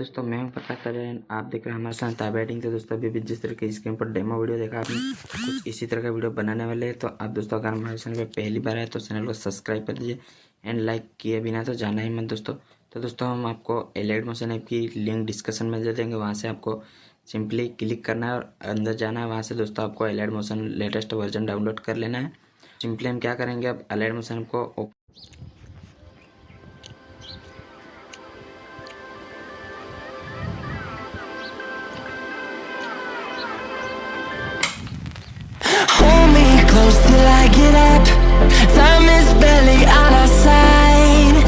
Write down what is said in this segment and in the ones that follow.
दोस्तों मैं हूं पता करें, आप देख रहे हैं हमारे साथ ताबियार। तो दोस्तों अभी भी जिस तरह के स्क्रीन पर डेमो वीडियो देखा आपने, कुछ इसी तरह का वीडियो बनाने वाले हैं। तो आप दोस्तों अगर हमारे चैनल पर पहली बार आए तो चैनल को सब्सक्राइब कर दीजिए एंड लाइक किए बिना तो जाना ही मत दोस्तों। तो दोस्तों हम आपको एलाइट मोशन ऐप की लिंक डिस्क्रिप्शन में दे देंगे, वहाँ से आपको सिंपली क्लिक करना है और अंदर जाना है। वहाँ से दोस्तों आपको elite motion latest version download कर लेना है। सिंपली हम क्या करेंगे, अब एलाइट मोशन को till I get up. Time is barely on our side.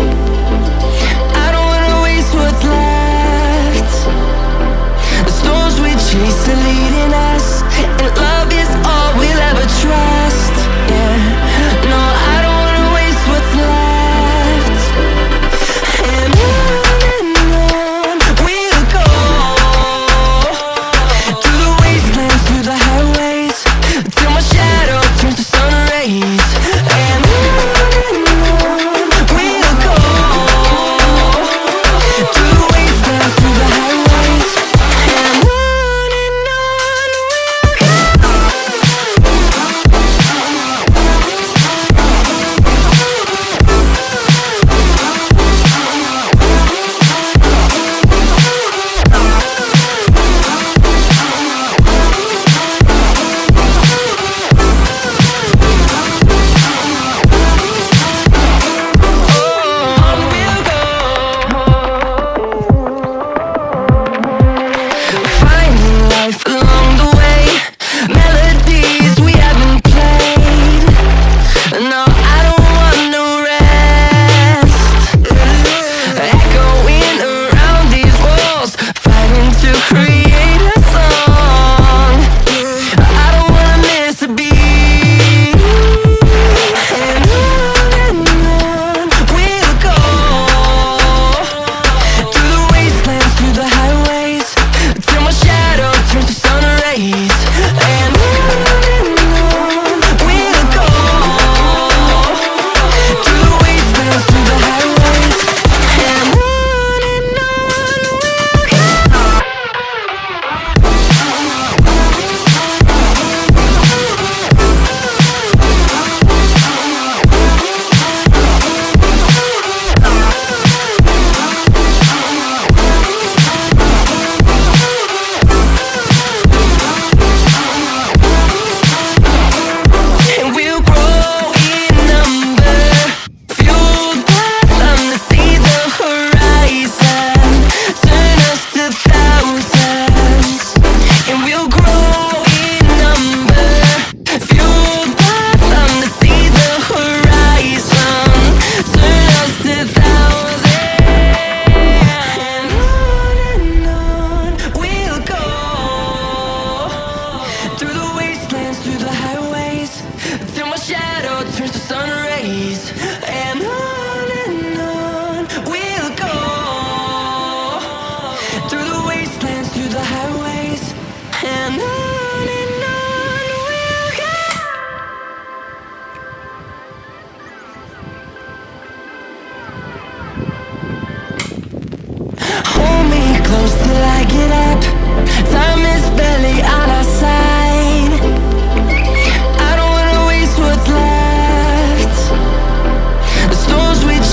I don't wanna waste what's left. The storms we chase are leading us, and love is all we'll ever trust. Yeah, no, I don't wanna waste what's left. And on we'll go, through the wastelands, through the highways, till my shadow turns to sun rays. And on we'll go, through the wastelands, through the highways. And on we'll go. Finding life along the way, melodies we haven't played. No, I don't want no rest. Echoing around these walls, fighting to create a song. I don't wanna miss a beat. And on we'll go, through the wastelands, through the highways, till my shadow turns to sun rays. And on we'll go, through the wastelands, through the highways. And on we'll go. And we'll grow in number, fueled by them to see the horizon, turn us to thousands. And we'll grow in number, fueled by them to see the horizon, turn us to thousands. And on we'll go, through the wastelands, through the highways, till my shadow turns to sun rays. And on we'll go, through the wastelands, through the highways. And on we'll go. Hold me close till I get up.